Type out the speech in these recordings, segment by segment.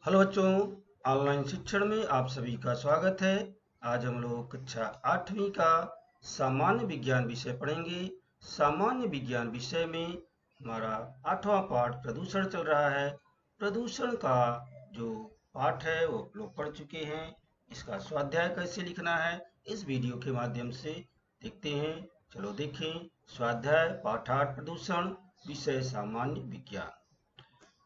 Hello बच्चों, online शिक्षण में आप सभी का स्वागत है। आज हम लोग कक्षा 8वीं का सामान्य विज्ञान विषय पढ़ेंगे। सामान्य विज्ञान विषय में हमारा 8वां पाठ प्रदूषण चल रहा है। प्रदूषण का जो पाठ है वो आप लोग पढ़ चुके हैं। इसका स्वाध्याय कैसे लिखना है इस वीडियो के माध्यम से देखते हैं। चलो देखें। स्वाध्याय पाठ 8 प्रदूषण, विषय सामान्य विज्ञान।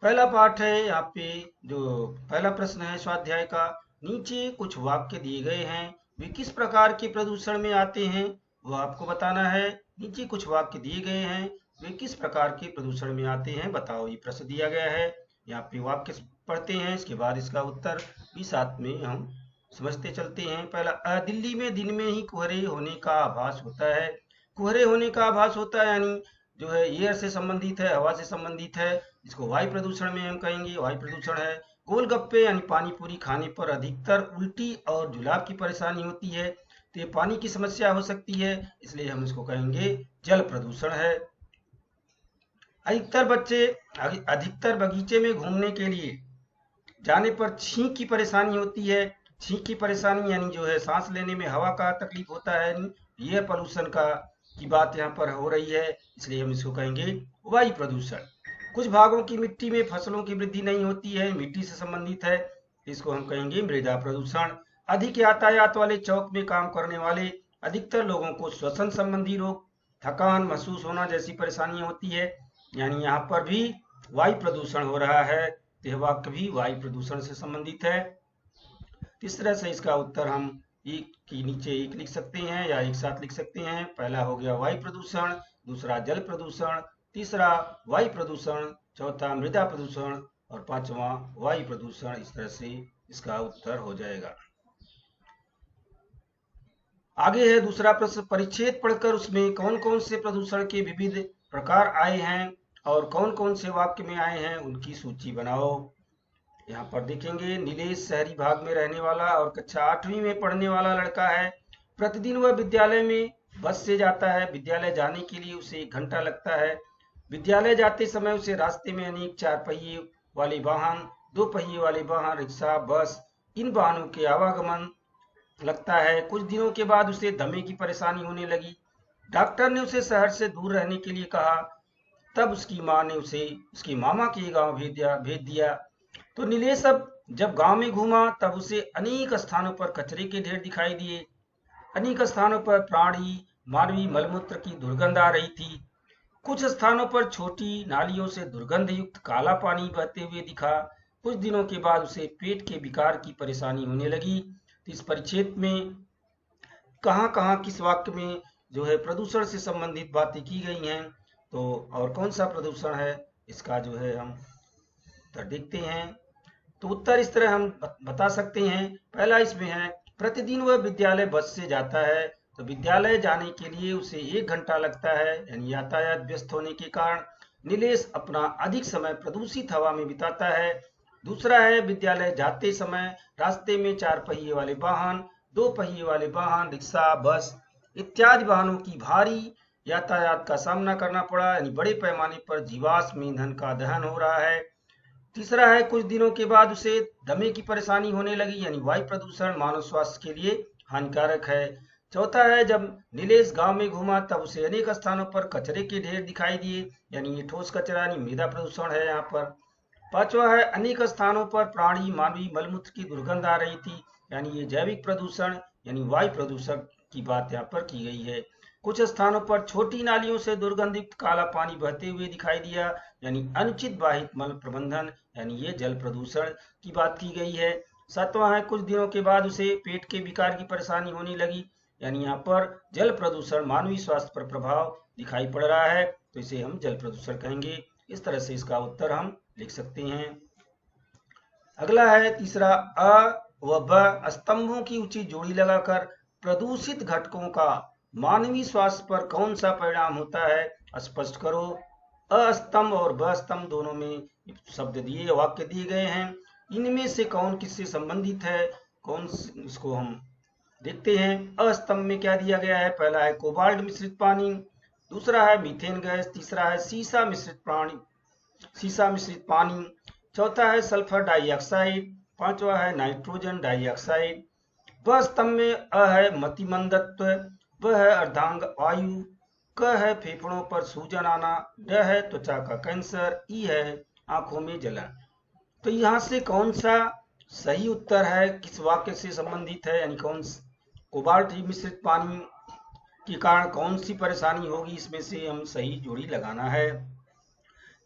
पहला पाठ है। यहाँ पे जो पहला प्रश्न है स्वाध्याय का, नीचे कुछ वाक्य दिए गए हैं, वे किस प्रकार के प्रदूषण में आते हैं वो आपको बताना है। नीचे कुछ वाक्य दिए गए हैं, वे किस प्रकार के प्रदूषण में आते हैं बताओ। ये प्रश्न दिया गया है। यहाँ पे वाक्य पढ़ते हैं, इसके बाद इसका उत्तर भी साथ में हम समझते चलते हैं। पहला, दिल्ली में दिन में ही कोहरे होने का आभास होता है। कोहरे होने का आभास होता है यानी जो है एयर से संबंधित है, हवा से संबंधित है। इसको वायु प्रदूषण में हम कहेंगे, वायु प्रदूषण है। गोलगप्पे यानी पानी पूरी खाने पर अधिकतर उल्टी और जुलाब की परेशानी होती है, तो ये पानी की समस्या हो सकती है, इसलिए हम इसको कहेंगे जल प्रदूषण है। अधिकतर बगीचे में घूमने के लिए जाने पर छींक की परेशानी होती है। छींक की परेशानी यानी जो है सांस लेने में हवा का तकलीफ होता है, एयर पोल्यूशन का की बात यहाँ पर हो रही है, इसलिए हम इसको कहेंगे वायु प्रदूषण। कुछ भागों की मिट्टी में फसलों की वृद्धि नहीं होती है, मिट्टी से संबंधित है, इसको हम कहेंगे मृदा प्रदूषण। अधिक यातायात वाले चौक में काम करने वाले अधिकतर लोगों को श्वसन संबंधी रोग, थकान महसूस होना जैसी परेशानियां होती है, यानी यहाँ पर भी वायु प्रदूषण हो रहा है। तो यह वाक्य भी वायु प्रदूषण से संबंधित है। इस तरह से इसका उत्तर हम एक के नीचे एक लिख सकते हैं या एक साथ लिख सकते हैं। पहला हो गया वायु प्रदूषण, दूसरा जल प्रदूषण, तीसरा वायु प्रदूषण, चौथा मृदा प्रदूषण और पांचवा वायु प्रदूषण। इस तरह से इसका उत्तर हो जाएगा। आगे है दूसरा प्रश्न, परिच्छेद पढ़कर उसमें कौन कौन से प्रदूषण के विविध प्रकार आए हैं और कौन कौन से वाक्य में आए हैं उनकी सूची बनाओ। यहाँ पर देखेंगे, नीलेश शहरी भाग में रहने वाला और कक्षा 8वीं में पढ़ने वाला लड़का है। प्रतिदिन वह विद्यालय में बस से जाता है। विद्यालय जाने के लिए उसे 1 घंटा लगता है। विद्यालय जाते समय उसे रास्ते में अनेक 4 पहिए वाले वाहन, 2 पहिए वाले वाहन, रिक्शा, बस, इन वाहनों के आवागमन लगता है। कुछ दिनों के बाद उसे दमे की परेशानी होने लगी। डॉक्टर ने उसे शहर से दूर रहने के लिए कहा। तब उसकी माँ ने उसे उसके मामा के गांव भेज दिया। तो नीलेश अब जब गांव में घूमा तब उसे अनेक स्थानों पर कचरे के ढेर दिखाई दिए। अनेक स्थानों पर प्राणी मानवीय मलमूत्र की दुर्गंध आ रही थी। कुछ स्थानों पर छोटी नालियों से दुर्गंध युक्त काला पानी बहते हुए दिखा। कुछ दिनों के बाद उसे पेट के विकार की परेशानी होने लगी। तो इस परिच्छेद में कहाँ कहाँ किस वाक्य में जो है प्रदूषण से संबंधित बातें की गई हैं, तो और कौन सा प्रदूषण है इसका जो है हम उत्तर देखते हैं। तो उत्तर इस तरह हम बता सकते हैं। पहला इसमें है, प्रतिदिन वह विद्यालय बस से जाता है। तो विद्यालय जाने के लिए उसे 1 घंटा लगता है, यानी यातायात व्यस्त होने के कारण नीलेश अपना अधिक समय प्रदूषित हवा में बिताता है। दूसरा है, विद्यालय जाते समय रास्ते में 4 पहिए वाले वाहन, 2 पहिए वाले वाहन, रिक्शा, बस इत्यादि वाहनों की भारी यातायात का सामना करना पड़ा, यानी बड़े पैमाने पर जीवाश्म ईंधन का दहन हो रहा है। तीसरा है, कुछ दिनों के बाद उसे दमे की परेशानी होने लगी, यानी वायु प्रदूषण मानव स्वास्थ्य के लिए हानिकारक है। चौथा है, जब नीलेश गांव में घूमा तब उसे अनेक स्थानों पर कचरे के ढेर दिखाई दिए, यानी ये ठोस कचरा यानी मृदा प्रदूषण है यहाँ पर। पांचवा है, अनेक स्थानों पर प्राणी मानवीय मलमूत्र की दुर्गंध आ रही थी, यानी ये जैविक प्रदूषण यानी वायु प्रदूषण की बात यहाँ पर की गई है। कुछ स्थानों पर छोटी नालियों से दुर्गंधित काला पानी बहते हुए दिखाई दिया, यानी अनुचित बाहित मल प्रबंधन, यानी ये जल प्रदूषण की बात की गई है। सातवां है, कुछ दिनों के बाद उसे पेट के विकार की परेशानी होने लगी, यानी यहाँ पर जल प्रदूषण मानवीय स्वास्थ्य पर प्रभाव दिखाई पड़ रहा है, तो इसे हम जल प्रदूषण कहेंगे। इस तरह से इसका उत्तर हम लिख सकते हैं। अगला है तीसरा, अ व ब स्तंभों की ऊंची जोड़ी लगाकर प्रदूषित घटकों का मानवीय स्वास्थ्य पर कौन सा परिणाम होता है स्पष्ट करो। अ स्तंभ और ब स्तंभ दोनों में शब्द दिए वाक्य दिए गए हैं, इनमें से कौन किससे संबंधित है, इसको हम देखते हैं। अ स्तंभ में क्या दिया गया है, पहला है कोबाल्ट मिश्रित पानी, दूसरा है मीथेन गैस, तीसरा है सीसा मिश्रित पानी, चौथा है सल्फर डाइऑक्साइड, पांचवा है नाइट्रोजन डाइऑक्साइड। व स्तंभ में अ है मतिमंदत्व, व है अर्धांग वायु, क है फेफड़ों पर सूजन आना, ड है त्वचा का कैंसर, ई है आंखों में जलन। तो यहाँ से कौन सा सही उत्तर है, किस वाक्य से संबंधित है, यानी कौन कोबाल्ट मिश्रित पानी के कारण कौन सी परेशानी होगी, इसमें से हम सही जोड़ी लगाना है।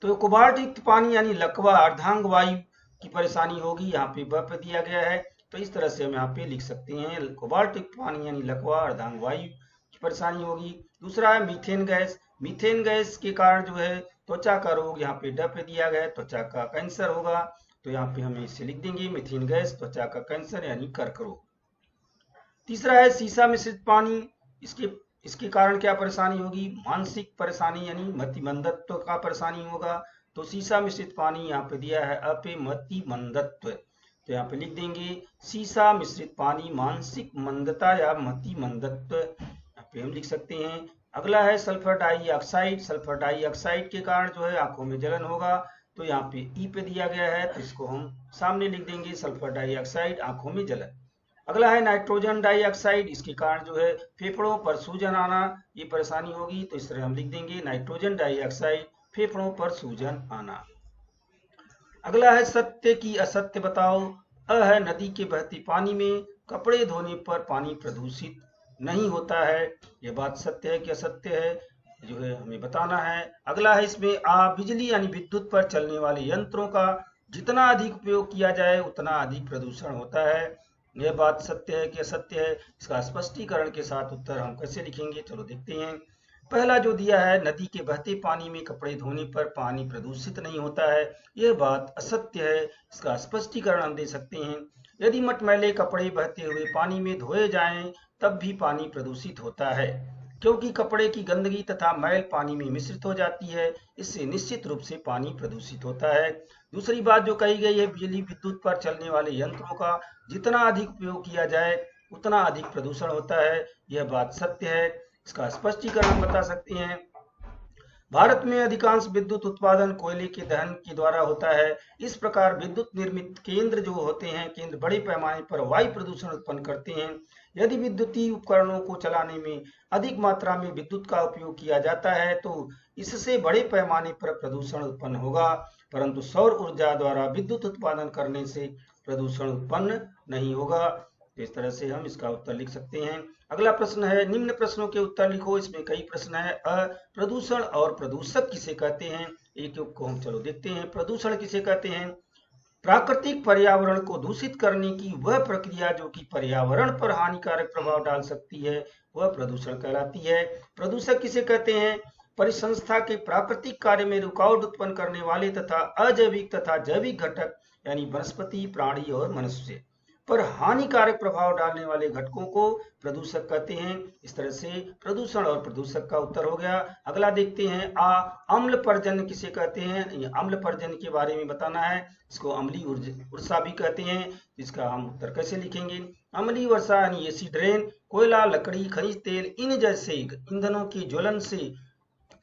तो कोबाल्ट युक्त पानी यानी लकवा अर्धांग वायु की परेशानी होगी, यहाँ पे ब पे दिया गया है। तो इस तरह से हम यहाँ पे लिख सकते हैं कोबाल्ट युक्त पानी यानी लकवा अर्धांग वायु की परेशानी होगी। दूसरा है मीथेन गैस, मीथेन गैस के कारण जो है त्वचा का रोग, यहाँ पे ड पे दिया गया है, त्वचा का कैंसर होगा। तो यहाँ पे हम इसे लिख देंगे मीथेन गैस त्वचा का कैंसर यानी कर्क रोग। तीसरा है सीसा मिश्रित पानी, इसके कारण क्या परेशानी होगी, मानसिक परेशानी यानी मतिमंदत्व का परेशानी होगा। तो सीसा मिश्रित पानी यहाँ पे दिया है अपे मतिमंदत्व, तो यहाँ पे लिख देंगे सीसा मिश्रित पानी मानसिक मंदता या मतिमंदत्व, यहाँ पे हम लिख सकते हैं। अगला है सल्फर डाइऑक्साइड, सल्फर डाइऑक्साइड के कारण जो है आंखों में जलन होगा। तो यहाँ पे ई पे दिया गया है, तो इसको हम सामने लिख देंगे सल्फर डाइऑक्साइड आंखों में जलन। अगला है नाइट्रोजन डाइऑक्साइड, इसके कारण जो है फेफड़ों पर सूजन आना, ये परेशानी होगी। तो इस तरह हम लिख देंगे नाइट्रोजन डाइऑक्साइड फेफड़ों पर सूजन आना। अगला है सत्य की असत्य बताओ, अ है नदी के बहते पानी में कपड़े धोने पर पानी प्रदूषित नहीं होता है, यह बात सत्य है कि असत्य है, जो है हमें बताना है। अगला है इसमें बिजली यानी विद्युत पर चलने वाले यंत्रों का जितना अधिक उपयोग किया जाए उतना अधिक प्रदूषण होता है, यह बात सत्य है कि असत्य है। इसका स्पष्टीकरण के साथ उत्तर हम कैसे लिखेंगे, चलो देखते हैं। पहला जो दिया है नदी के बहते पानी में कपड़े धोने पर पानी प्रदूषित नहीं होता है, यह बात असत्य है। इसका स्पष्टीकरण हम दे सकते हैं। यदि मटमैले कपड़े बहते हुए पानी में धोए जाएं तब भी पानी प्रदूषित होता है, क्योंकि कपड़े की गंदगी तथा मैल पानी में मिश्रित हो जाती है, इससे निश्चित रूप से पानी प्रदूषित होता है। दूसरी बात जो कही गई है बिजली विद्युत पर चलने वाले यंत्रों का जितना अधिक उपयोग किया जाए उतना अधिक प्रदूषण होता है, यह बात सत्य है। इसका स्पष्टीकरण हम बता सकते हैं। भारत में अधिकांश विद्युत उत्पादन कोयले के दहन के द्वारा होता है। इस प्रकार विद्युत निर्मित केंद्र जो होते हैं, केंद्र बड़े पैमाने पर वायु प्रदूषण उत्पन्न करते हैं। यदि विद्युतीय उपकरणों को चलाने में अधिक मात्रा में विद्युत का उपयोग किया जाता है तो इससे बड़े पैमाने पर प्रदूषण उत्पन्न होगा, परंतु सौर ऊर्जा द्वारा विद्युत उत्पादन करने से प्रदूषण उत्पन्न नहीं होगा। तो इस तरह से हम इसका उत्तर लिख सकते हैं। अगला प्रश्न है निम्न प्रश्नों के उत्तर लिखो, इसमें कई प्रश्न है। प्रदूषण और प्रदूषक किसे कहते हैं, एक एक को हम चलो देखते हैं। प्रदूषण किसे कहते हैं, प्राकृतिक पर्यावरण को दूषित करने की वह प्रक्रिया जो कि पर्यावरण पर हानिकारक प्रभाव डाल सकती है, वह प्रदूषण कहलाती है। प्रदूषक किसे कहते हैं, परिसंस्था के प्राकृतिक कार्य में रुकावट उत्पन्न करने वाले तथा अजैविक तथा जैविक घटक यानी वनस्पति, प्राणी और मनुष्य पर हानिकारक प्रभाव डालने वाले घटकों को प्रदूषक कहते हैं। इस तरह से प्रदूषण और प्रदूषक का उत्तर हो गया। अगला देखते हैं अम्ल पर्जन्य किसे कहते हैं, अम्ल पर्जन्य के बारे में बताना है। इसको अम्लीय वर्षा भी कहते हैं। इसका हम उत्तर कैसे लिखेंगे, अम्लीय वर्षा यानी एसिड रेन कोयला, लकड़ी, खनिज तेल इन जैसे ईंधनों के ज्वलन से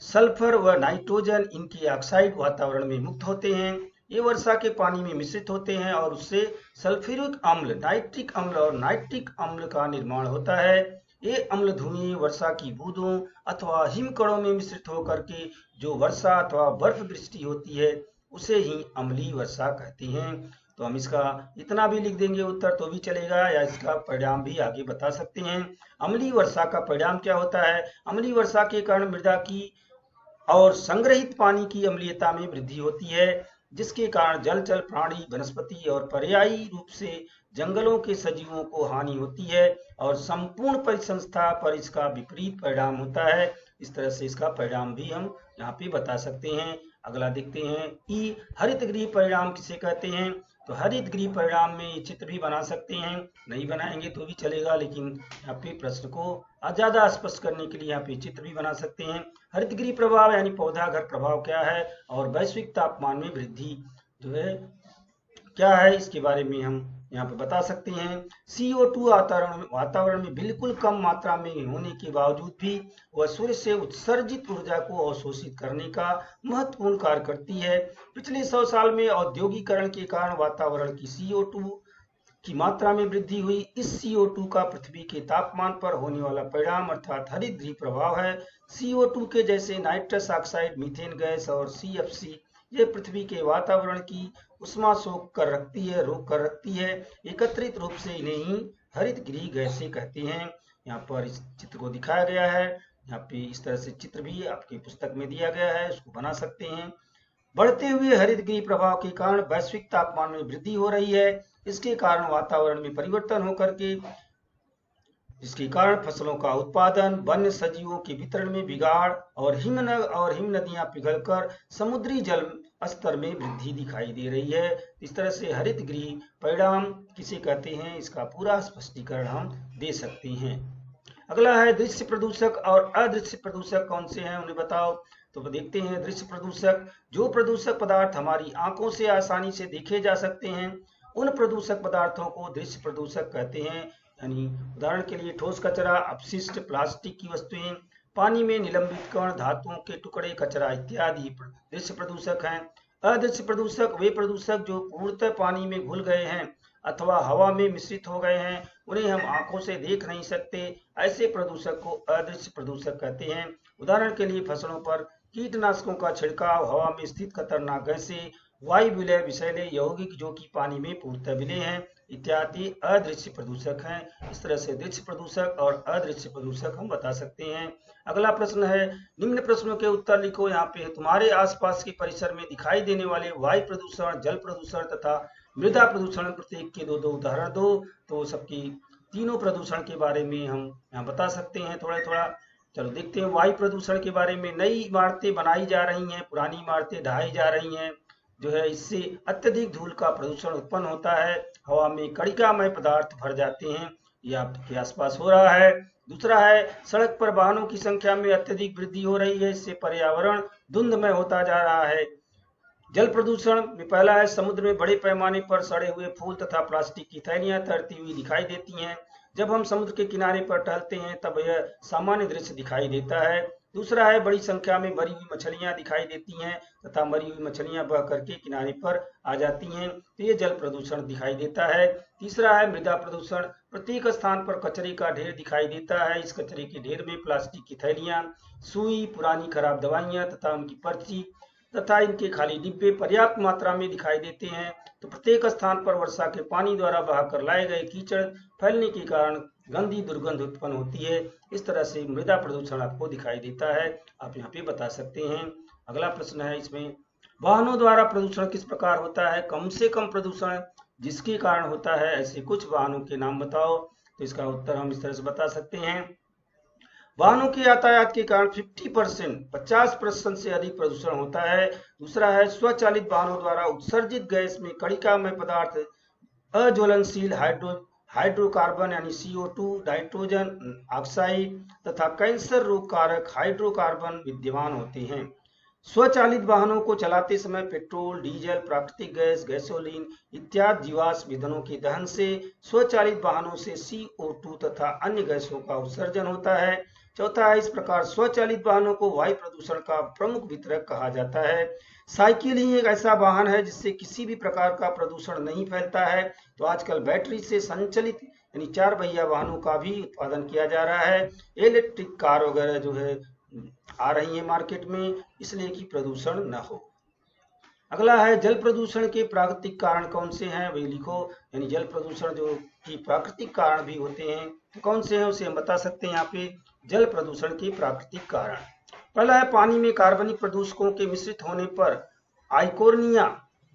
सल्फर व नाइट्रोजन इनके ऑक्साइड वातावरण में मुक्त होते हैं। ये वर्षा के पानी में मिश्रित होते हैं और उससे सल्फ्यूरिक अम्ल, नाइट्रिक अम्ल और नाइट्रिक अम्ल का निर्माण होता है। ये अम्ल धुएं वर्षा की बूंदों अथवा हिमकणों में मिश्रित होकर के जो वर्षा अथवा बर्फ वृष्टि होती है उसे ही अम्लीय वर्षा कहते हैं। तो हम इसका इतना भी लिख देंगे उत्तर तो भी चलेगा, या इसका परिणाम भी आगे बता सकते हैं। अम्लीय वर्षा का परिणाम क्या होता है, अम्लीय वर्षा के कारण मृदा की और संग्रहित पानी की अम्लीयता में वृद्धि होती है, जिसके कारण जलचर प्राणी, वनस्पति और पर्यायी रूप से जंगलों के सजीवों को हानि होती है और संपूर्ण परिसंस्था पर इसका विपरीत परिणाम होता है। इस तरह से इसका परिणाम भी हम यहाँ पे बता सकते हैं। अगला देखते हैं ई हरित गृह परिणाम किसे कहते हैं। तो हरित गृह परिणाम में ये चित्र भी बना सकते हैं, नहीं बनाएंगे तो भी चलेगा, लेकिन यहाँ पे प्रश्न को ज्यादा स्पष्ट करने के लिए यहाँ पे चित्र भी बना सकते हैं। हरित गृह प्रभाव यानी पौधा घर प्रभाव क्या है और वैश्विक तापमान में वृद्धि जो है क्या है, इसके बारे में हम यहाँ पे बता सकते हैं। CO2 वातावरण में बिल्कुल कम मात्रा में होने के बावजूद भी वह सूर्य से उत्सर्जित ऊर्जा को अवशोषित करने का महत्वपूर्ण कार्य करती है। पिछले 100 साल में औद्योगिकरण के कारण वातावरण की CO2 की मात्रा में वृद्धि हुई। इस CO2 का पृथ्वी के तापमान पर होने वाला परिणाम अर्थात हरितगृह प्रभाव है। CO2 के जैसे नाइट्रस ऑक्साइड, मीथेन गैस और CFC ये पृथ्वी के वातावरण की उष्मा रोक कर रखती है। एकत्रित रूप से इन्हें ही हरितगृह गैसें कहते हैं। यहाँ पर इस चित्र को दिखाया गया है। यहाँ पे इस तरह से चित्र भी आपकी पुस्तक में दिया गया है, उसको बना सकते हैं। बढ़ते हुए हरितगृह प्रभाव के कारण वैश्विक तापमान में वृद्धि हो रही है। इसके कारण वातावरण में परिवर्तन होकर के जिसके कारण फसलों का उत्पादन, वन्य सजीवों के वितरण में बिगाड़ और हिम नदियां पिघलकर समुद्री जल स्तर में वृद्धि दिखाई दे रही है। इस तरह से हरितगृह परिणाम किसे कहते हैं, इसका पूरा स्पष्टीकरण हम दे सकते हैं। अगला है दृश्य प्रदूषक और अदृश्य प्रदूषक कौन से हैं, उन्हें बताओ। तो देखते हैं दृश्य प्रदूषक, जो प्रदूषक पदार्थ हमारी आंखों से आसानी से देखे जा सकते हैं उन प्रदूषक पदार्थों को दृश्य प्रदूषक कहते हैं। यानी उदाहरण के लिए ठोस कचरा, अपशिष्ट, प्लास्टिक की वस्तुएं, पानी में निलंबित कण, धातुओं के टुकड़े, कचरा इत्यादि दृश्य प्रदूषक हैं। अदृश्य प्रदूषक वे प्रदूषक जो पूर्णतः पानी में घुल गए हैं अथवा हवा में मिश्रित हो गए हैं, उन्हें हम आंखों से देख नहीं सकते। ऐसे प्रदूषक को अदृश्य प्रदूषक कहते हैं। उदाहरण के लिए फसलों पर कीटनाशकों का छिड़काव, हवा में स्थित खतरनाक गैसें, वायु विलय, विषैले यौगिक जो कि पानी में पूर्णतः विलय हैं इत्यादि अदृश्य प्रदूषक हैं। इस तरह से दृश्य प्रदूषक और अदृश्य प्रदूषक हम बता सकते हैं। अगला प्रश्न है, निम्न प्रश्नों के उत्तर लिखो। यहाँ पे तुम्हारे आसपास के परिसर में दिखाई देने वाले वायु प्रदूषण, जल प्रदूषण तथा मृदा प्रदूषण प्रत्येक के दो उदाहरण दो। तो सबकी तीनों प्रदूषण के बारे में हम यहाँ बता सकते हैं थोड़ा। चलो देखते हैं वायु प्रदूषण के बारे में। नई इमारतें बनाई जा रही हैं, पुरानी इमारतें ढहाई जा रही हैं, जो है इससे अत्यधिक धूल का प्रदूषण उत्पन्न होता है। हवा में कणिकामय पदार्थ भर जाते हैं, यह आपके आसपास हो रहा है। दूसरा है, सड़क पर वाहनों की संख्या में अत्यधिक वृद्धि हो रही है, इससे पर्यावरण धुंधमय होता जा रहा है। जल प्रदूषण में पहला है, समुद्र में बड़े पैमाने पर सड़े हुए फूल तथा प्लास्टिक की थैलियां तैरती हुई दिखाई देती हैं। जब हम समुद्र के किनारे पर टहलते हैं तब यह सामान्य दृश्य दिखाई देता है। दूसरा है, बड़ी संख्या में मरी हुई मछलियां दिखाई देती हैं तथा मरी हुई मछलियां बह करके किनारे पर आ जाती हैं, तो ये जल प्रदूषण दिखाई देता है। तीसरा है मृदा प्रदूषण, प्रत्येक स्थान पर कचरे का ढेर दिखाई देता है। इस कचरे के ढेर में प्लास्टिक की थैलियां, सुई, पुरानी खराब दवाइयां तथा उनकी पर्ची तथा इनके खाली डिब्बे पर्याप्त मात्रा में दिखाई देते हैं। तो प्रत्येक स्थान पर वर्षा के पानी द्वारा बहाकर लाए गए कीचड़ फैलने के कारण गंदी दुर्गंध उत्पन्न होती है। इस तरह से मृदा प्रदूषण आपको दिखाई देता है, आप यहाँ पे बता सकते हैं। अगला प्रश्न है इसमें, वाहनों द्वारा प्रदूषण किस प्रकार होता है। कम से कम प्रदूषण जिसके कारण होता है, ऐसे कुछ वाहनों के नाम बताओ। तो इसका उत्तर हम इस तरह से बता सकते हैं, वाहनों के यातायात के कारण 50% से अधिक प्रदूषण होता है। दूसरा है, स्वचालित वाहनों द्वारा उत्सर्जित गैस में कणिकामय पदार्थ, अज्वलनशील हाइड्रोकार्बन यानी CO2, नाइट्रोजन ऑक्साइड तथा कैंसर रोग कारक हाइड्रोकार्बन विद्यमान होते हैं। स्वचालित वाहनों को चलाते समय पेट्रोल, डीजल, प्राकृतिक गैस, गैसोलीन इत्यादि जीवाश्म ईंधनों के दहन से स्वचालित वाहनों से CO2 तथा अन्य गैसों का उत्सर्जन होता है। चौथा है, इस प्रकार स्वचालित वाहनों को वायु प्रदूषण का प्रमुख वितरक कहा जाता है। साइकिल ही एक ऐसा वाहन है जिससे किसी भी प्रकार का प्रदूषण नहीं फैलता है। तो आजकल बैटरी से संचालित यानी 4 पहिया वाहनों का भी उत्पादन किया जा रहा है। इलेक्ट्रिक कार वगैरह जो है आ रही है मार्केट में, इसलिए कि प्रदूषण न हो। अगला है, जल प्रदूषण के प्राकृतिक कारण कौन से हैं, वे लिखो। यानी जल प्रदूषण जो कि प्राकृतिक कारण भी होते हैं, तो कौन से हैं उसे हम बता सकते हैं। यहाँ पे जल प्रदूषण के प्राकृतिक कारण, पहला है, पानी में कार्बनिक प्रदूषकों के मिश्रित होने पर आइकोर्निया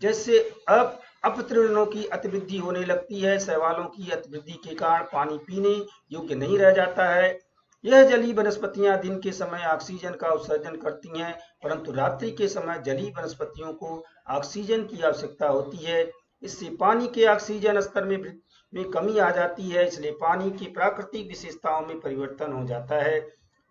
जैसे अपतृणों की अतिवृद्धि होने लगती है। शैवालों की अतिवृद्धि के कारण पानी पीने योग्य नहीं रह जाता है। यह जलीय वनस्पतियां दिन के समय ऑक्सीजन का उत्सर्जन करती हैं, परंतु रात्रि के समय जलीय वनस्पतियों को ऑक्सीजन की आवश्यकता होती है। इससे पानी के ऑक्सीजन स्तर में कमी आ जाती है, इसलिए पानी की प्राकृतिक विशेषताओं में परिवर्तन हो जाता है।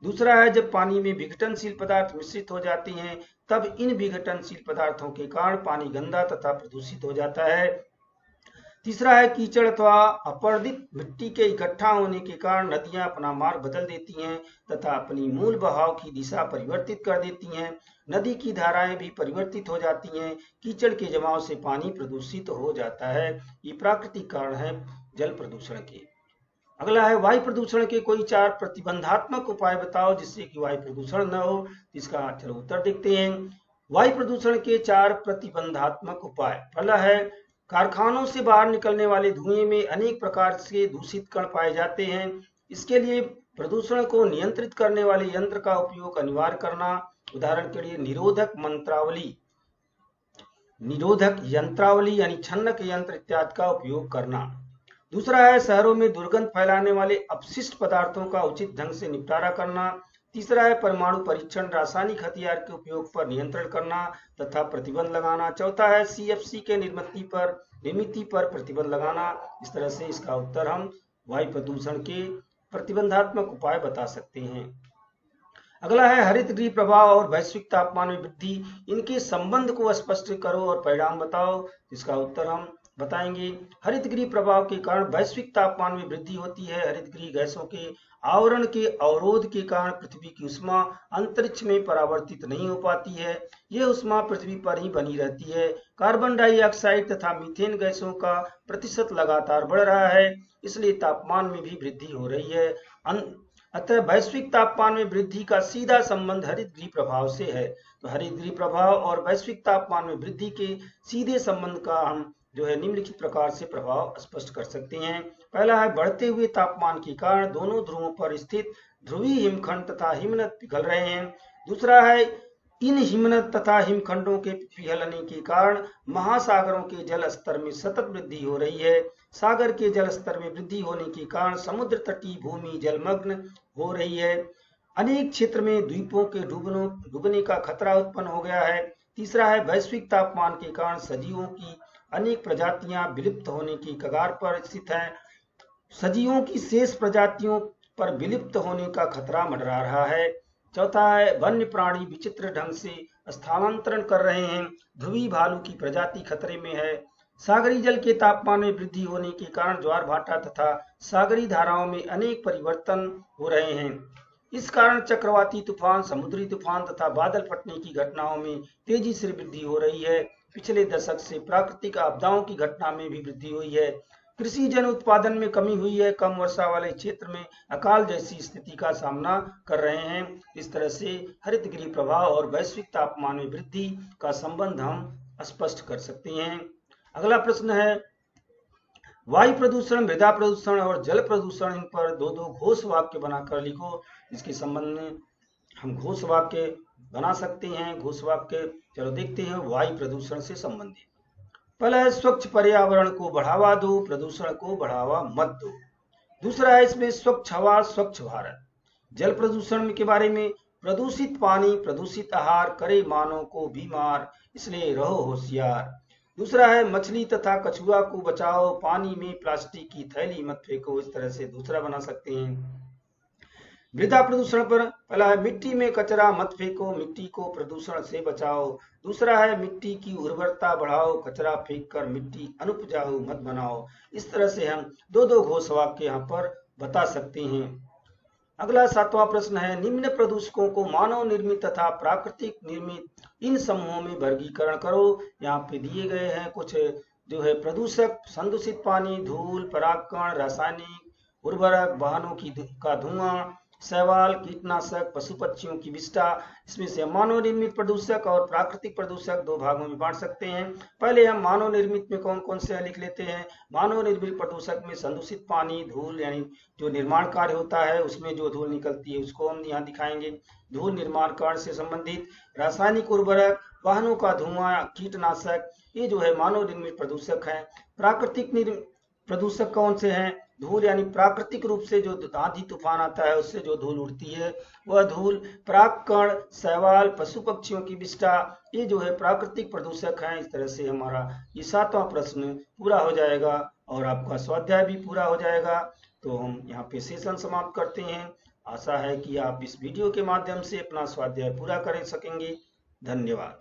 दूसरा है, जब पानी में विघटनशील पदार्थ मिश्रित हो जाते हैं तब इन विघटनशील पदार्थों के कारण पानी गंदा तथा प्रदूषित हो जाता है। तीसरा है कीचड़ अथवा अपर्दित मिट्टी के इकट्ठा होने के कारण नदियां अपना मार्ग बदल देती हैं तथा अपनी मूल बहाव की दिशा परिवर्तित कर देती हैं। नदी की धाराएं भी परिवर्तित हो जाती हैं। कीचड़ के जमाव से पानी प्रदूषित हो जाता है। ये प्राकृतिक कारण है जल प्रदूषण के। अगला है वायु प्रदूषण के कोई 4 प्रतिबंधात्मक उपाय बताओ जिससे कि वायु प्रदूषण न हो। इसका चलो उत्तर देखते हैं। वायु प्रदूषण के 4 प्रतिबंधात्मक उपाय। पहला है कारखानों से बाहर निकलने वाले धुएं में अनेक प्रकार से दूषित कण पाए जाते हैं। इसके लिए प्रदूषण को नियंत्रित करने वाले यंत्र का उपयोग अनिवार्य करना। उदाहरण के लिए निरोधक यंत्रावली यानी छन्नक यंत्र इत्यादि का उपयोग करना। दूसरा है शहरों में दुर्गंध फैलाने वाले अपशिष्ट पदार्थों का उचित ढंग से निपटारा करना। तीसरा है परमाणु परीक्षण, रासायनिक हथियार के उपयोग पर नियंत्रण करना तथा प्रतिबंध लगाना। चौथा है CFC के निर्मित पर प्रतिबंध लगाना। इस तरह से इसका उत्तर हम वायु प्रदूषण के प्रतिबंधात्मक उपाय बता सकते हैं। अगला है हरित गृह प्रभाव और वैश्विक तापमान में वृद्धि, इनके संबंध को स्पष्ट करो और परिणाम बताओ। इसका उत्तर हम बताएंगे। हरित गृह प्रभाव के कारण वैश्विक तापमान में वृद्धि होती है। हरित गृह गैसों के आवरण के अवरोध के कारण पृथ्वी की उष्मा अंतरिक्ष में परावर्तित नहीं हो पाती है। यह उष्मा पृथ्वी पर ही बनी रहती है। कार्बन डाइऑक्साइड तथा मीथेन गैसों का प्रतिशत लगातार बढ़ रहा है, इसलिए तापमान में भी वृद्धि हो रही है। अतः वैश्विक तापमान में वृद्धि का सीधा संबंध हरित गृह प्रभाव से है। तो हरित गृह प्रभाव और वैश्विक तापमान में वृद्धि के सीधे संबंध का हम निम्नलिखित प्रकार से प्रभाव स्पष्ट कर सकते हैं। पहला है बढ़ते हुए तापमान के कारण दोनों ध्रुवों पर स्थित ध्रुवीय हिमखंड तथा हिमनद पिघल रहे हैं। दूसरा है इन हिमनद तथा हिमखंडों के पिघलने के कारण महासागरों के जल स्तर में सतत वृद्धि हो रही है। सागर के जल स्तर में वृद्धि होने के कारण समुद्र तटीय भूमि जलमग्न हो रही है। अनेक क्षेत्र में द्वीपों के डूबने का खतरा उत्पन्न हो गया है। तीसरा है वैश्विक तापमान के कारण सजीवों की अनेक प्रजातियां विलुप्त होने की कगार पर स्थित हैं। सजीवों की शेष प्रजातियों पर विलुप्त होने का खतरा मंडरा रहा है। चौथा है वन्य प्राणी विचित्र ढंग से स्थानांतरण कर रहे हैं। ध्रुवीय भालू की प्रजाति खतरे में है। सागरी जल के तापमान में वृद्धि होने के कारण ज्वार भाटा तथा सागरी धाराओं में अनेक परिवर्तन हो रहे हैं। इस कारण चक्रवाती तूफान, समुद्री तूफान तथा बादल फटने की घटनाओं में तेजी से वृद्धि हो रही है। पिछले दशक से प्राकृतिक आपदाओं की घटना में भी वृद्धि हुई है। कृषि जन उत्पादन में कमी हुई है। कम वर्षा वाले क्षेत्र में अकाल जैसी स्थिति का सामना कर रहे हैं। इस तरह से हरित गृह प्रभाव और वैश्विक तापमान में वृद्धि का संबंध हम स्पष्ट कर सकते हैं। अगला प्रश्न है वायु प्रदूषण, मृदा प्रदूषण और जल प्रदूषण, इन पर दो घोष वाक्य बनाकर लिखो। इसके संबंध में हम घोष वाक्य बना सकते हैं। घोष वाक्य चलो देखते हैं वायु प्रदूषण से संबंधित। पहला है स्वच्छ पर्यावरण को बढ़ावा दो, प्रदूषण को बढ़ावा मत दो। दूसरा है इसमें स्वच्छ हवा, स्वच्छ भारत। जल प्रदूषण के बारे में प्रदूषित पानी, प्रदूषित आहार करे मानव को बीमार, इसलिए रहो होशियार। दूसरा है मछली तथा कछुआ को बचाओ, पानी में प्लास्टिक की थैली मत फेंको। इस तरह से दूसरा बना सकते हैं। मृदा प्रदूषण पर पहला है मिट्टी में कचरा मत फेंको, मिट्टी को प्रदूषण से बचाओ। दूसरा है मिट्टी की उर्वरता बढ़ाओ, कचरा फेंककर मिट्टी अनुपजाऊ मत बनाओ। इस तरह से हम दो घोष वाक्य यहाँ पर बता सकते हैं। अगला 7वां प्रश्न है निम्न प्रदूषकों को मानव निर्मित तथा प्राकृतिक निर्मित इन समूहों में वर्गीकरण करो। यहाँ पे दिए गए हैं कुछ प्रदूषक: संदूषित पानी, धूल, परागकण, रासायनिक उर्वरक, वाहनों का धुआं, शैवाल, कीटनाशक, पशु पक्षियों की विष्ठा। इसमें से मानव निर्मित प्रदूषक और प्राकृतिक प्रदूषक दो भागों में बांट सकते हैं। पहले हम मानव निर्मित में कौन कौन से लिख लेते हैं। मानव निर्मित प्रदूषक में संदूषित पानी, धूल यानी जो निर्माण कार्य होता है उसमें जो धूल निकलती है उसको हम यहाँ दिखाएंगे। धूल निर्माण कार्य से संबंधित, रासायनिक उर्वरक, वाहनों का धुआं, कीटनाशक, ये मानव निर्मित प्रदूषक है। प्राकृतिक प्रदूषक कौन से हैं? धूल यानी प्राकृतिक रूप से जो आंधी तूफान आता है उससे जो धूल उड़ती है वह धूल। परागकण, शैवाल, पशु पक्षियों की विष्ठा, ये प्राकृतिक प्रदूषक हैं। इस तरह से हमारा ये 7वां प्रश्न पूरा हो जाएगा और आपका स्वाध्याय भी पूरा हो जाएगा। तो हम यहाँ पे सेशन समाप्त करते हैं। आशा है कि आप इस वीडियो के माध्यम से अपना स्वाध्याय पूरा कर सकेंगे। धन्यवाद।